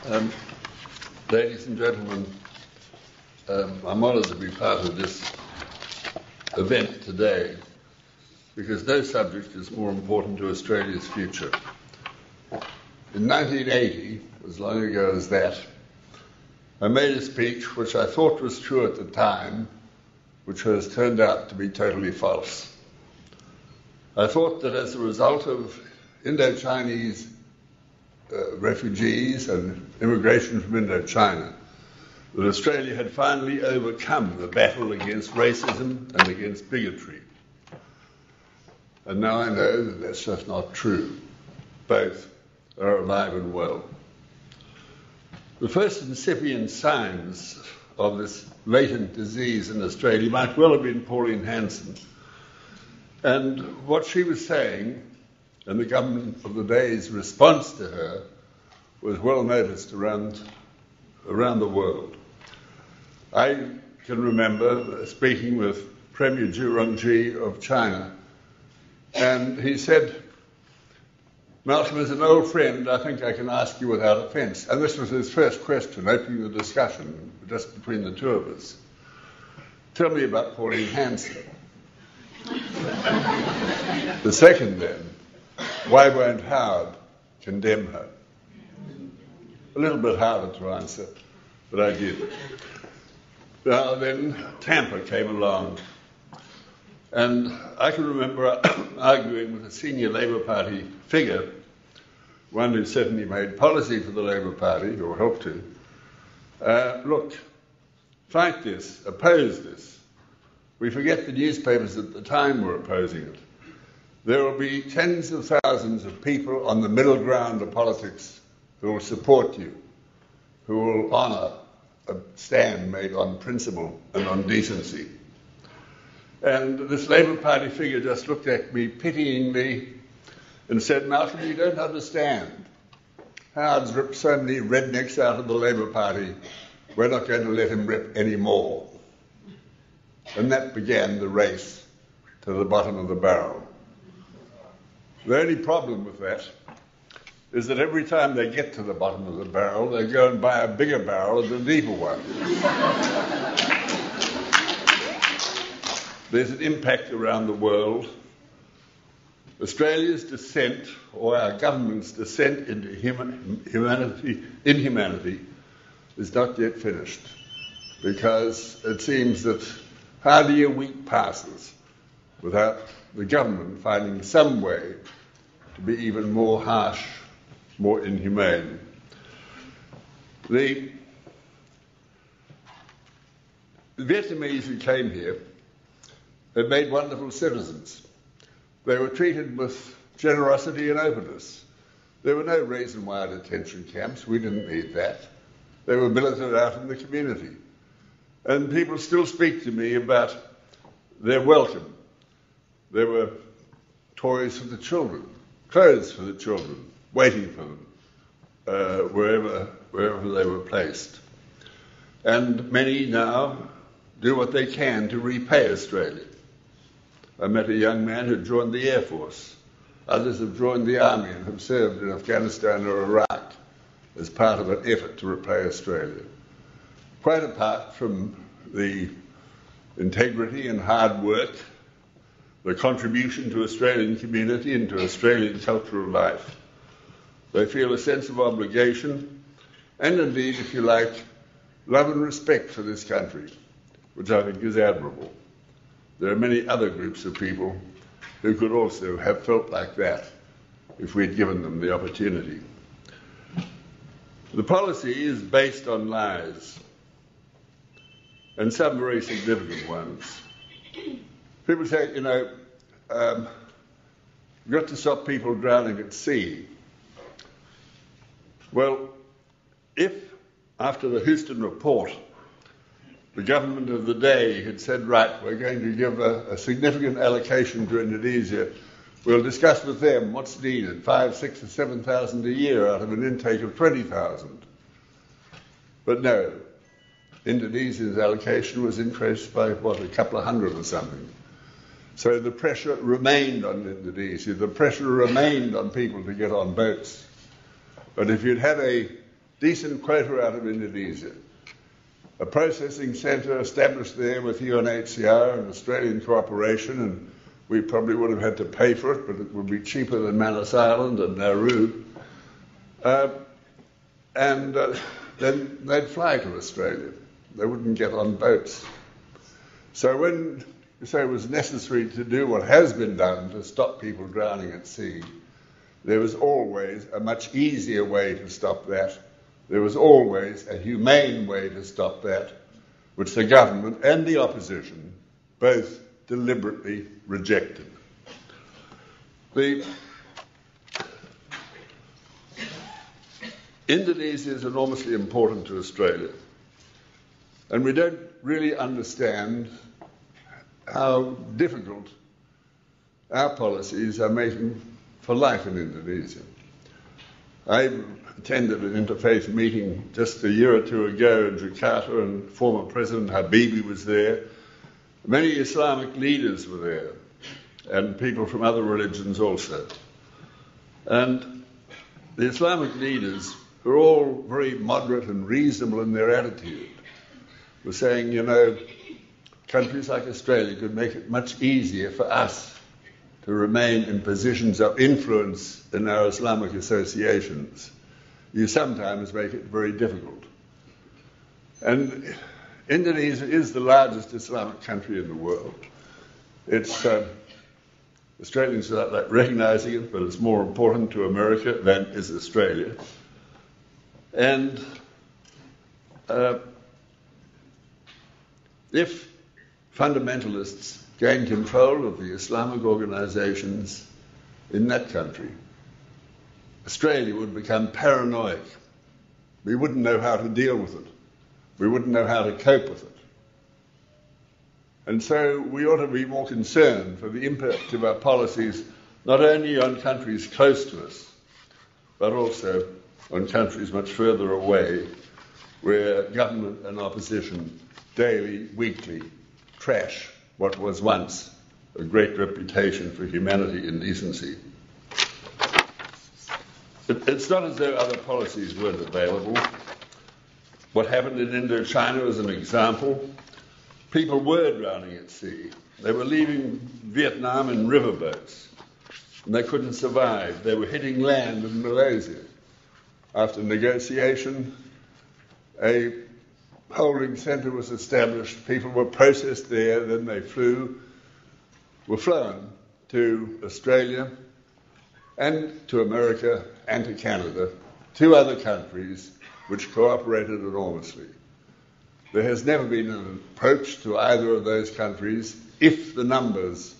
Um, Ladies and gentlemen, I'm honoured to be part of this event today because no subject is more important to Australia's future. In 1980, as long ago as that, I made a speech which I thought was true at the time, which has turned out to be totally false. I thought that as a result of Indo-Chinese refugees and immigration from Indochina, that Australia had finally overcome the battle against racism and against bigotry. And now I know that that's just not true. Both are alive and well. The first incipient signs of this latent disease in Australia might well have been Pauline Hanson. And what she was saying, and the government of the day's response to her, was well noticed around the world. I can remember speaking with Premier Zhu Rongji of China, and he said, "Malcolm, as an old friend, I think I can ask you without offence." And this was his first question, opening the discussion just between the two of us. "Tell me about Pauline Hanson." The second then, "Why won't Howard condemn her?" A little bit harder to answer, but I did. Now then, Tampa came along, and I can remember arguing with a senior Labour Party figure, one who certainly made policy for the Labour Party, or helped to. Look, fight this, oppose this. We forget the newspapers at the time were opposing it. There will be tens of thousands of people on the middle ground of politics who will support you, who will honour a stand made on principle and on decency. And this Labour Party figure just looked at me pityingly and said, "Malcolm, you don't understand. Howard's ripped so many rednecks out of the Labour Party, we're not going to let him rip any more." And that began the race to the bottom of the barrel. The only problem with that is that every time they get to the bottom of the barrel, they go and buy a bigger barrel and a deeper one. There's an impact around the world. Australia's descent, or our government's descent into inhumanity, is not yet finished, because it seems that hardly a week passes without the government finding some way to be even more harsh, more inhumane. The Vietnamese who came here had made wonderful citizens. They were treated with generosity and openness. There were no raisin wire detention camps. We didn't need that. They were billeted out in the community. And people still speak to me about their welcome. There were toys for the children, clothes for the children, waiting for them, wherever they were placed. And many now do what they can to repay Australia. I met a young man who joined the Air Force. Others have joined the Army and have served in Afghanistan or Iraq as part of an effort to repay Australia. Quite apart from the integrity and hard work, the contribution to Australian community and to Australian cultural life, they feel a sense of obligation and indeed, if you like, love and respect for this country, which I think is admirable. There are many other groups of people who could also have felt like that if we'd given them the opportunity. The policy is based on lies, and some very significant ones. People say, you've got to stop people drowning at sea. Well, if after the Houston report, the government of the day had said, right, we're going to give a significant allocation to Indonesia, we'll discuss with them what's needed, 5,000, 6,000 or 7,000 a year out of an intake of 20,000. But no, Indonesia's allocation was increased by, a couple of hundred or something. So the pressure remained on Indonesia, the pressure remained on people to get on boats. But if you'd had a decent quota out of Indonesia. A processing centre established there with UNHCR and Australian cooperation, and we probably would have had to pay for it, but it would be cheaper than Manus Island and Nauru. Then they'd fly to Australia. They wouldn't get on boats. So when you say it was necessary to do what has been done to stop people drowning at sea, there was always a much easier way to stop that. There was always a humane way to stop that, which the government and the opposition both deliberately rejected. Indonesia is enormously important to Australia, and we don't really understand how difficult our policies are making for life in Indonesia. I attended an interfaith meeting just a year or two ago in Jakarta, and former President Habibie was there. Many Islamic leaders were there, and people from other religions also. And the Islamic leaders were all very moderate and reasonable in their attitude, were saying, you know, countries like Australia could make it much easier for us to remain in positions of influence in our Islamic associations. You sometimes make it very difficult. And Indonesia is the largest Islamic country in the world. It's Australians don't like recognising it, but it's more important to America than is Australia. And if fundamentalists gain control of the Islamic organisations in that country, Australia would become paranoid. We wouldn't know how to deal with it. We wouldn't know how to cope with it. And so we ought to be more concerned for the impact of our policies, not only on countries close to us, but also on countries much further away, where government and opposition daily, weekly trash what was once a great reputation for humanity and decency. It's not as though other policies weren't available. What happened in Indochina is an example. People were drowning at sea. They were leaving Vietnam in riverboats, and they couldn't survive. They were hitting land in Malaysia. After negotiation, a holding centre was established. People were processed there, then they were flown to Australia and to America and to Canada, two other countries which cooperated enormously. There has never been an approach to either of those countries, if the numbers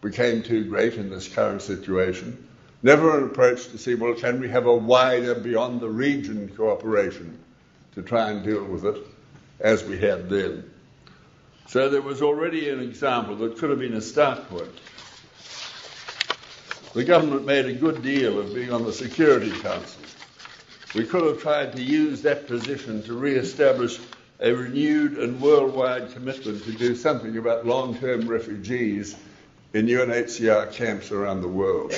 became too great in this current situation, never an approach to see, well, can we have a wider, beyond the region cooperation to try and deal with it, as we had then. So there was already an example that could have been a start point. The government made a good deal of being on the Security Council. We could have tried to use that position to re-establish a renewed and worldwide commitment to do something about long-term refugees in UNHCR camps around the world.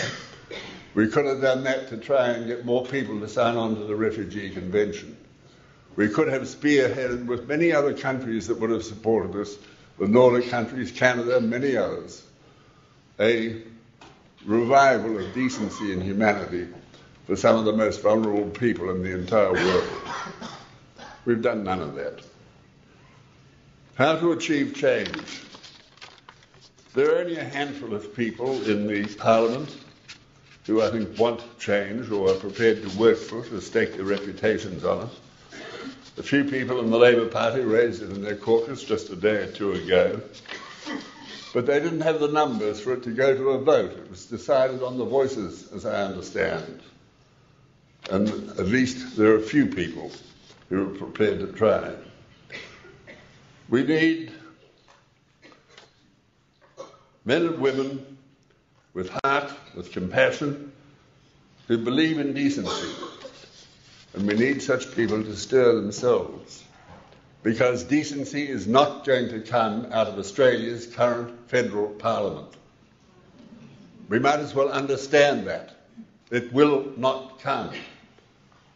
We could have done that to try and get more people to sign on to the Refugee Convention. We could have spearheaded with many other countries that would have supported us, the Nordic countries, Canada, many others, a revival of decency and humanity for some of the most vulnerable people in the entire world. We've done none of that. How to achieve change? There are only a handful of people in the Parliament who I think want change or are prepared to work for it or stake their reputations on it. A few people in the Labour Party raised it in their caucus just a day or two ago, but they didn't have the numbers for it to go to a vote. It was decided on the voices, as I understand. And at least there are a few people who are prepared to try. We need men and women with heart, with compassion, who believe in decency. And we need such people to stir themselves, because decency is not going to come out of Australia's current federal parliament. We might as well understand that. It will not come.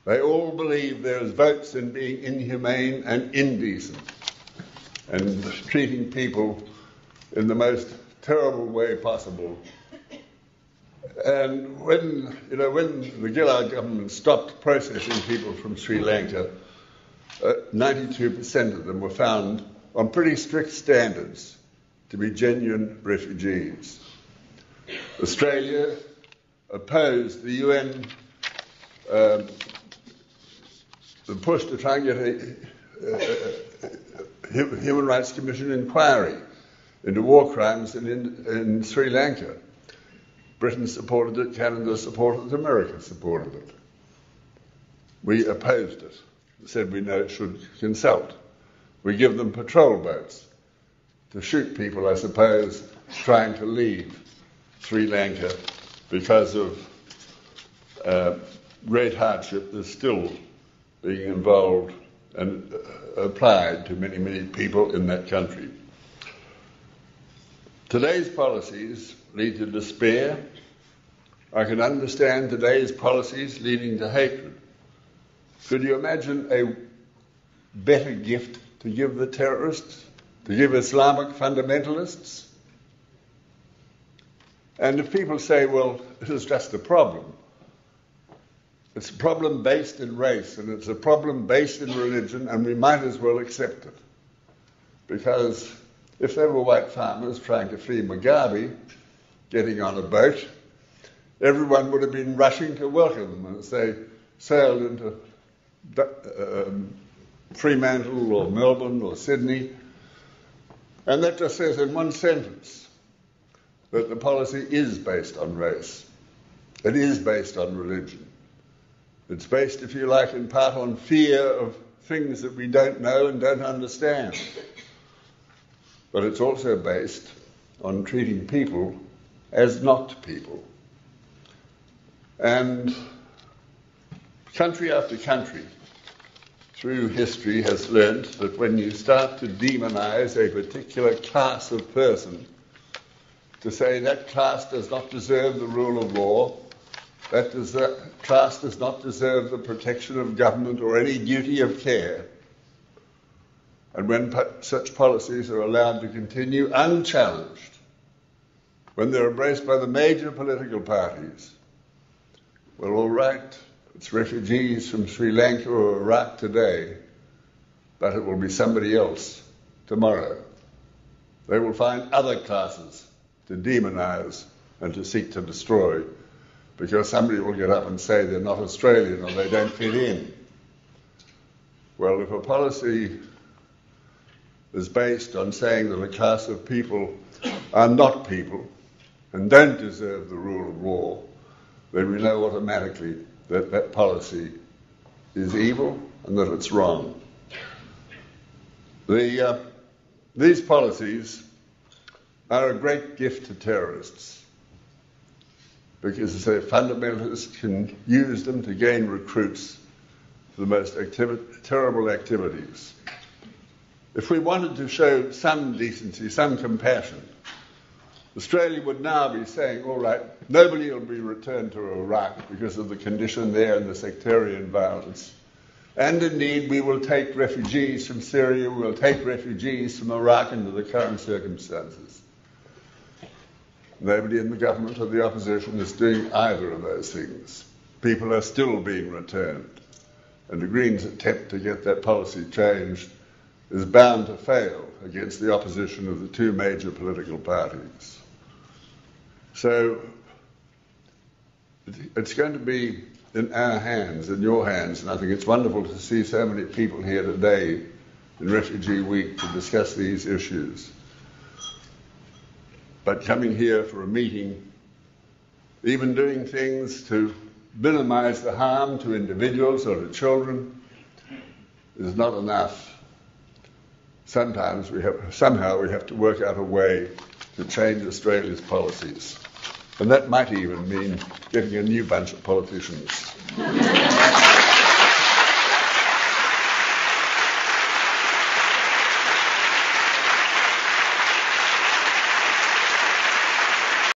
They all believe there is votes in being inhumane and indecent and treating people in the most terrible way possible. And when the Gillard government stopped processing people from Sri Lanka, 92% of them were found on pretty strict standards to be genuine refugees. Australia opposed the UN the push to try and get a Human Rights Commission inquiry into war crimes in Sri Lanka. Britain supported it, Canada supported it, America supported it. We opposed it, said we should consult. We give them patrol boats to shoot people, I suppose, trying to leave Sri Lanka because of great hardship that's still being involved and applied to many, many people in that country. Today's policies lead to despair. I can understand today's policies leading to hatred. Could you imagine a better gift to give the terrorists, to give Islamic fundamentalists? And if people say, well, it is just a problem, it's a problem based in race and it's a problem based in religion, and we might as well accept it. Because if they were white farmers trying to flee Mugabe, getting on a boat, everyone would have been rushing to welcome them as they sailed into Fremantle or Melbourne or Sydney. And that just says in one sentence that the policy is based on race. It is based on religion. It's based, if you like, in part on fear of things that we don't know and don't understand. But it's also based on treating people as not people. And country after country through history has learnt that when you start to demonize a particular class of person, to say that class does not deserve the rule of law, that class does not deserve the protection of government or any duty of care, and when such policies are allowed to continue unchallenged, when they're embraced by the major political parties, well, all right, it's refugees from Sri Lanka or Iraq today, but it will be somebody else tomorrow. They will find other classes to demonize and to seek to destroy, because somebody will get up and say they're not Australian or they don't fit in. Well, if a policy is based on saying that a class of people are not people and don't deserve the rule of law, then we know automatically that that policy is evil and that it's wrong. These policies are a great gift to terrorists, because the fundamentalists can use them to gain recruits for the most terrible activities. If we wanted to show some decency, some compassion, Australia would now be saying, all right, nobody will be returned to Iraq because of the condition there and the sectarian violence. And indeed, we will take refugees from Syria, we will take refugees from Iraq under the current circumstances. Nobody in the government or the opposition is doing either of those things. People are still being returned. And the Greens' attempt to get that policy changed is bound to fail against the opposition of the two major political parties. So it's going to be in our hands, in your hands, and I think it's wonderful to see so many people here today in Refugee Week to discuss these issues. But coming here for a meeting, even doing things to minimise the harm to individuals or to children, is not enough. Sometimes somehow we have to work out a way to change Australia's policies. And that might even mean getting a new bunch of politicians.